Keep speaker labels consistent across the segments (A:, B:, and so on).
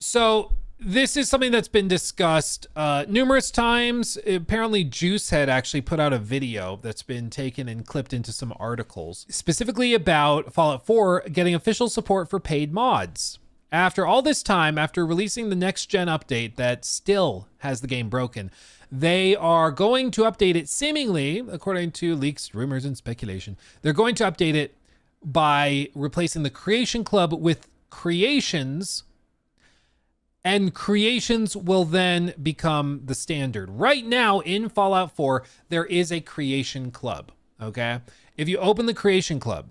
A: So this is something that's been discussed numerous times. Apparently, Juicehead actually put out a video that's been taken and clipped into some articles, specifically about Fallout 4 getting official support for paid mods. After all this time, after releasing the next-gen update that still has the game broken, they are going to update it seemingly, according to leaks, rumors, and speculation. They're going to update it by replacing the Creation Club with Creations, and Creations will then become the standard. Right now in Fallout 4, there is a Creation Club, okay? If you open the Creation Club,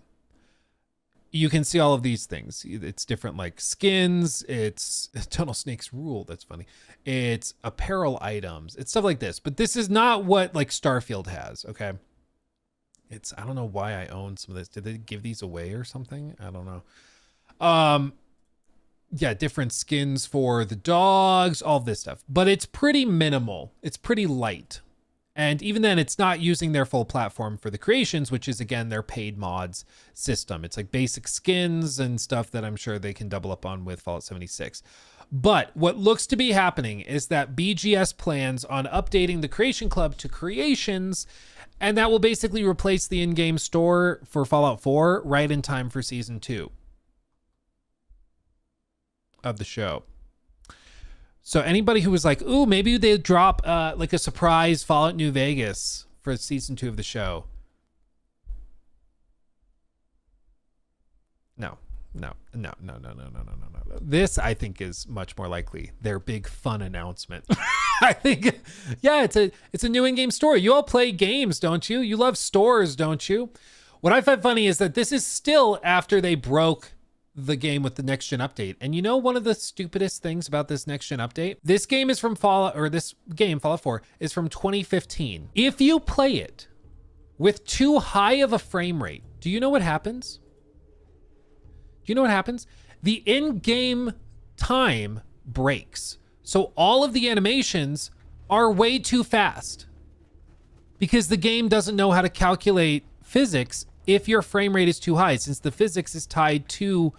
A: you can see all of these things. It's different like skins, it's Tunnel Snake's Rule, that's funny. It's apparel items, it's stuff like this. But this is not what like Starfield has, okay? I don't know why I own some of this. Did they give these away or something? I don't know. Yeah, different skins for the dogs, all this stuff. But it's pretty minimal. It's pretty light. And even then, it's not using their full platform for the Creations, which is, again, their paid mods system. It's like basic skins and stuff that I'm sure they can double up on with Fallout 76. But what looks to be happening is that BGS plans on updating the Creation Club to Creations, and that will basically replace the in-game store for Fallout 4 right in time for Season 2 of the show. So anybody who was like, ooh, maybe they drop like a surprise Fallout New Vegas for Season 2 of the show. No. This, I think, is much more likely their big fun announcement. I think, yeah, it's a new in-game story. You all play games, don't you? You love stores, don't you? What I find funny is that this is still after they broke the game with the next gen update. And you know, one of the stupidest things about this next gen update, this game is from Fallout 4 is from 2015. If you play it with too high of a frame rate, do you know what happens? Do you know what happens? The in-game time breaks. So all of the animations are way too fast because the game doesn't know how to calculate physics if your frame rate is too high, since the physics is tied to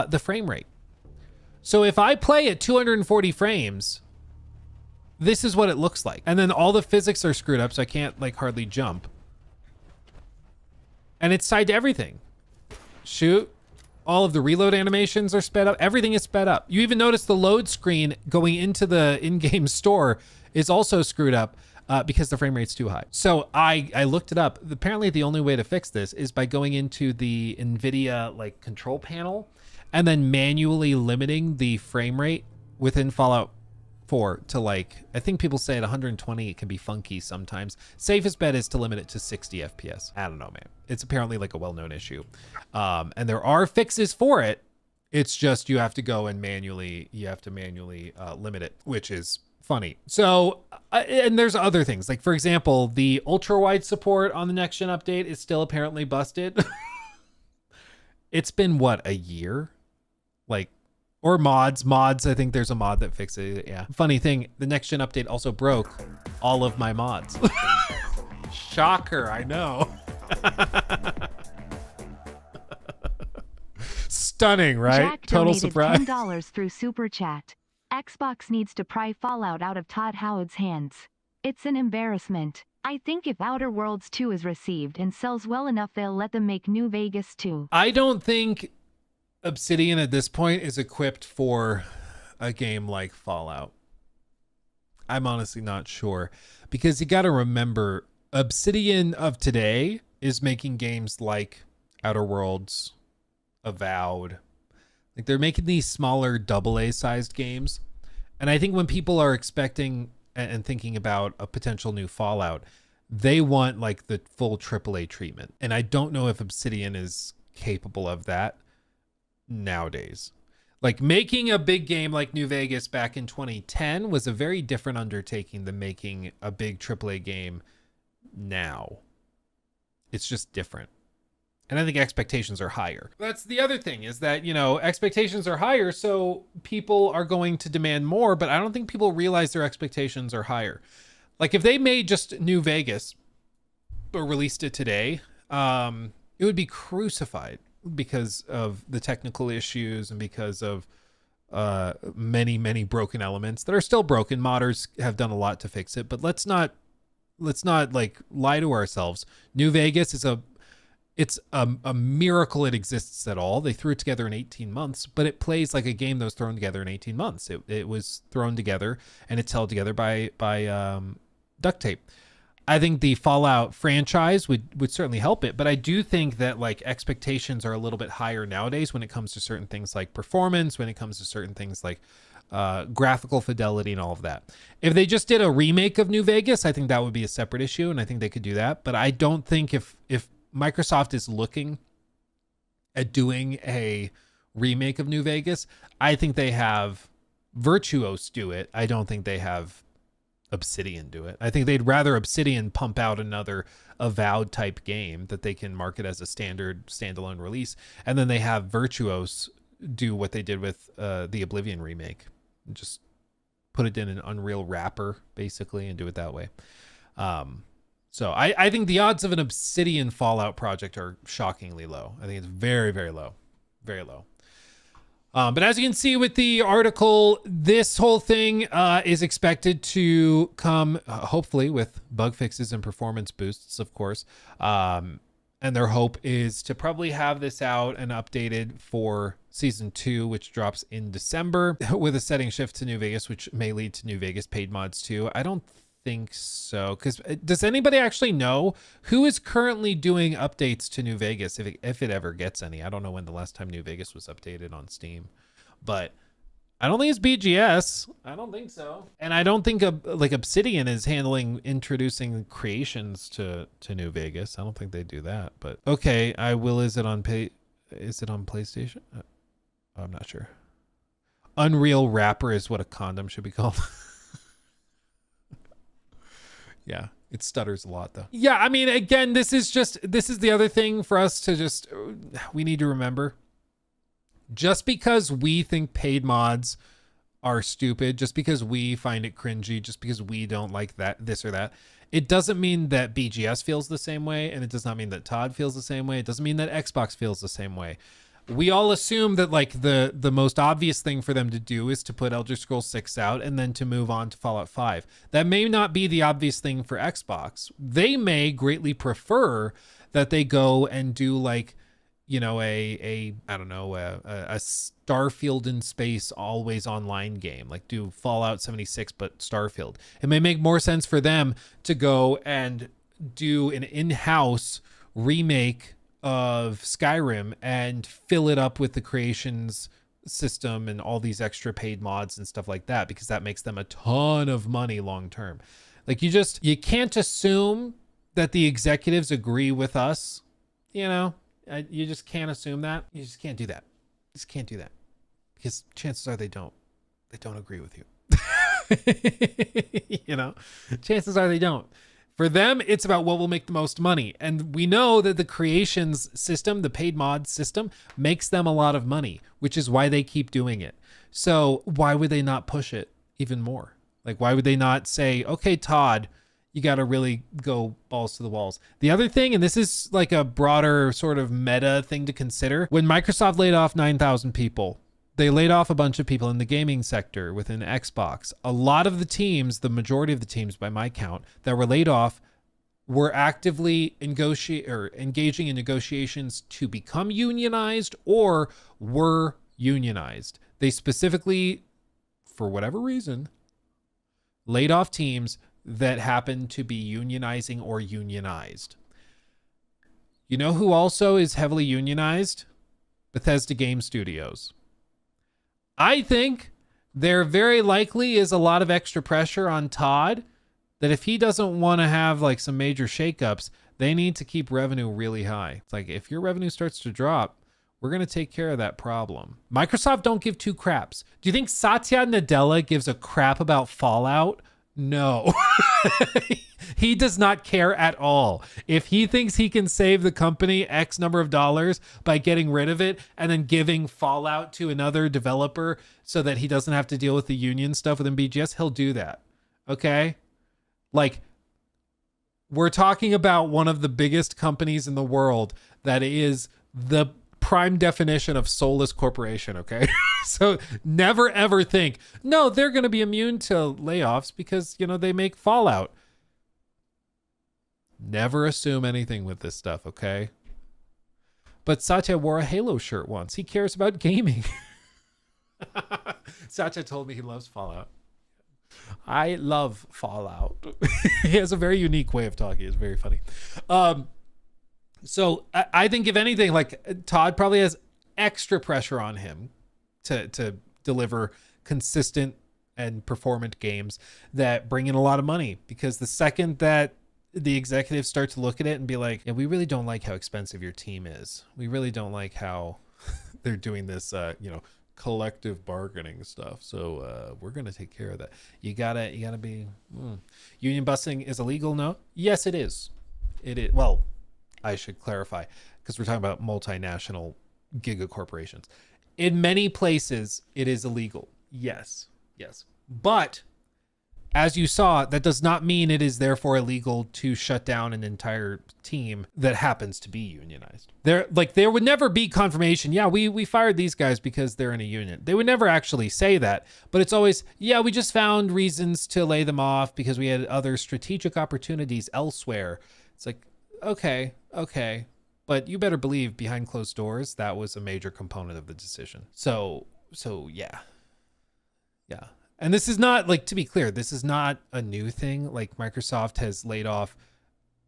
A: the frame rate. So if I play at 240 frames, this is what it looks like. And then all the physics are screwed up, so I can't like hardly jump. And it's tied to everything. Shoot. All of the reload animations are sped up. Everything is sped up. You even notice the load screen going into the in-game store is also screwed up because the frame rate's too high. So I looked it up. Apparently the only way to fix this is by going into the NVIDIA like control panel and then manually limiting the frame rate within Fallout 4 to like, I think people say at 120 it can be funky sometimes. Safest bet is to limit it to 60 FPS. I don't know, man. It's apparently like a well-known issue. And there are fixes for it. It's just you have to go and manually limit it, which is funny. So, and there's other things. Like, for example, the ultra-wide support on the next-gen update is still apparently busted. It's been, what, a year? Like, or mods. I think there's a mod that fixes it. Yeah. Funny thing, the next gen update also broke all of my mods. Shocker, I know. Stunning, right?
B: Jack
A: Total
B: donated
A: surprise.
B: $10 through Super Chat. Xbox needs to pry Fallout out of Todd Howard's hands. It's an embarrassment. I think if Outer Worlds 2 is received and sells well enough, they'll let them make New Vegas 2.
A: I don't think Obsidian at this point is equipped for a game like Fallout. I'm honestly not sure, because you got to remember, Obsidian of today is making games like Outer Worlds, Avowed. Like, they're making these smaller AA sized games. And I think when people are expecting and thinking about a potential new Fallout, they want like the full AAA treatment. And I don't know if Obsidian is capable of that nowadays. Like, making a big game like New Vegas back in 2010 was a very different undertaking than making a big AAA game now. It's just different. And I think expectations are higher. That's the other thing, is that, you know, expectations are higher, so people are going to demand more, but I don't think people realize their expectations are higher. Like, if they made just New Vegas or released it today, it would be crucified because of the technical issues and because of many broken elements that are still broken. Modders have done a lot to fix it, but let's not like lie to ourselves. New Vegas is a miracle it exists at all. They threw it together in 18 months, but it plays like a game that was thrown together in 18 months. It was thrown together and it's held together by duct tape. I think the Fallout franchise would certainly help it, but I do think that like expectations are a little bit higher nowadays when it comes to certain things like performance, when it comes to certain things like graphical fidelity and all of that. If they just did a remake of New Vegas, I think that would be a separate issue, and I think they could do that. But I don't think if Microsoft is looking at doing a remake of New Vegas, I think they have Virtuos do it. I don't think they have Obsidian do it. I think they'd rather Obsidian pump out another Avowed type game that they can market as a standard standalone release, and then they have Virtuos do what they did with the Oblivion remake, just put it in an Unreal wrapper basically and do it that way. So I think the odds of an Obsidian Fallout project are shockingly low. I think it's very, very low, very low. But as you can see with the article, this whole thing is expected to come hopefully with bug fixes and performance boosts, of course. And their hope is to probably have this out and updated for season 2, which drops in December, with a setting shift to New Vegas, which may lead to New Vegas paid mods too. I don't think so, because does anybody actually know who is currently doing updates to New Vegas, if it ever gets any? I don't know when the last time New Vegas was updated on Steam, but I don't think it's BGS. I don't think so, and I don't think like Obsidian is handling introducing creations to New Vegas. I don't think they do that. But okay, I will. Is it on PlayStation? I'm not sure. Unreal wrapper is what a condom should be called. Yeah, it stutters a lot though. Yeah, I mean, again, this is the other thing for us to we need to remember. Just because we think paid mods are stupid, just because we find it cringy, just because we don't like this or that, it doesn't mean that BGS feels the same way, and it does not mean that Todd feels the same way. It doesn't mean that Xbox feels the same way. We all assume that like the most obvious thing for them to do is to put Elder Scrolls 6 out and then to move on to Fallout 5. That may not be the obvious thing for Xbox. They may greatly prefer that they go and do like, you know, a Starfield in space always online game, like do Fallout 76 but Starfield. It may make more sense for them to go and do an in-house remake of Skyrim and fill it up with the creations system and all these extra paid mods and stuff like that, because that makes them a ton of money long term. Like you can't assume that the executives agree with us, you know. You just can't assume that. You just can't do that. You just can't do that, because chances are they don't agree with you. You know, chances are they don't. For them, it's about what will make the most money. And we know that the creations system, the paid mod system, makes them a lot of money, which is why they keep doing it. So why would they not push it even more? Like, why would they not say, okay, Todd, you got to really go balls to the walls. The other thing, and this is like a broader sort of meta thing to consider, when Microsoft laid off 9,000 people, they laid off a bunch of people in the gaming sector within Xbox. A lot of the teams, the majority of the teams by my count, that were laid off were actively engaging in negotiations to become unionized or were unionized. They specifically, for whatever reason, laid off teams that happened to be unionizing or unionized. You know who also is heavily unionized? Bethesda Game Studios. I think there very likely is a lot of extra pressure on Todd that if he doesn't want to have like some major shakeups, they need to keep revenue really high. It's like, if your revenue starts to drop, we're going to take care of that problem. Microsoft don't give two craps. Do you think Satya Nadella gives a crap about Fallout? No. He does not care at all. If he thinks he can save the company X number of dollars by getting rid of it and then giving Fallout to another developer so that he doesn't have to deal with the union stuff within BGS, he'll do that. Okay? Like, we're talking about one of the biggest companies in the world that is the prime definition of soulless corporation, okay? So never ever think, no, they're going to be immune to layoffs because, they make Fallout. Never assume anything with this stuff, okay? But Satya wore a Halo shirt once. He cares about gaming. Satya told me he loves Fallout. I love Fallout. He has a very unique way of talking. It's very funny. So I think if anything, like Todd probably has extra pressure on him to deliver consistent and performant games that bring in a lot of money, because the second that the executives start to look at it and be like, yeah, we really don't like how expensive your team is. We really don't like how they're doing this, collective bargaining stuff. So we're going to take care of that. You gotta be, union busting is illegal. No. Yes, it is. It is. Well, I should clarify, because we're talking about multinational giga corporations. In many places, it is illegal. Yes. But as you saw, that does not mean it is therefore illegal to shut down an entire team that happens to be unionized. There would never be confirmation. Yeah, we fired these guys because they're in a union. They would never actually say that, but it's always, yeah, we just found reasons to lay them off because we had other strategic opportunities elsewhere. It's like, okay. But you better believe behind closed doors, that was a major component of the decision. So yeah. And this is not, like, to be clear, this is not a new thing. Like, Microsoft has laid off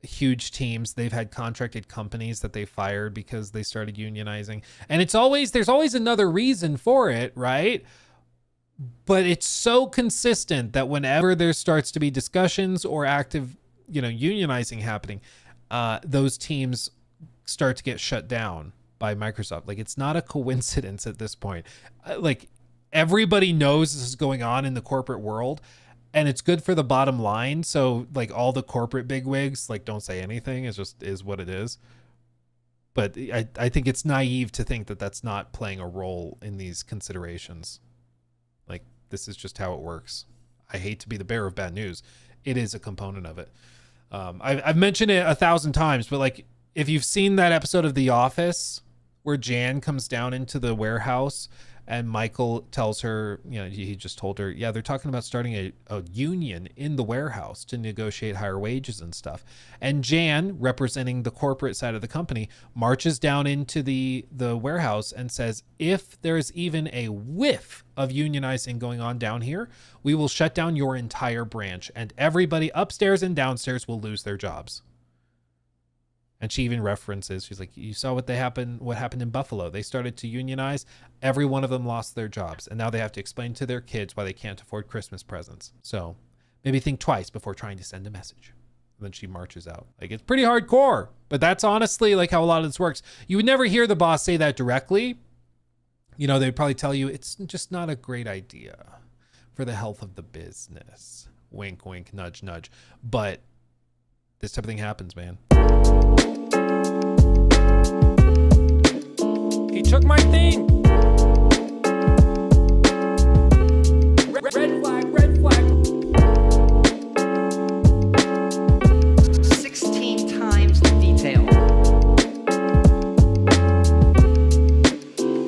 A: huge teams. They've had contracted companies that they fired because they started unionizing. And there's always another reason for it, right? But it's so consistent that whenever there starts to be discussions or active, unionizing happening, those teams start to get shut down by Microsoft. Like, it's not a coincidence at this point. Everybody knows this is going on in the corporate world, and it's good for the bottom line. So like all the corporate bigwigs, like, don't say anything. It just is what it is. But I think it's naive to think that that's not playing a role in these considerations. Like, this is just how it works. I hate to be the bearer of bad news. It is a component of it. I've mentioned it 1,000 times, but like, if you've seen that episode of The Office where Jan comes down into the warehouse and Michael tells her, he just told her, yeah, they're talking about starting a union in the warehouse to negotiate higher wages and stuff. And Jan, representing the corporate side of the company, marches down into the warehouse and says, if there is even a whiff of unionizing going on down here, we will shut down your entire branch and everybody upstairs and downstairs will lose their jobs. And she even references, she's like, you saw what happened in Buffalo. They started to unionize. Every one of them lost their jobs. And now they have to explain to their kids why they can't afford Christmas presents. So maybe think twice before trying to send a message. And then she marches out. Like, it's pretty hardcore. But that's honestly like how a lot of this works. You would never hear the boss say that directly. They'd probably tell you it's just not a great idea for the health of the business. Wink, wink, nudge, nudge. But this type of thing happens, man. He took my thing. Red flag.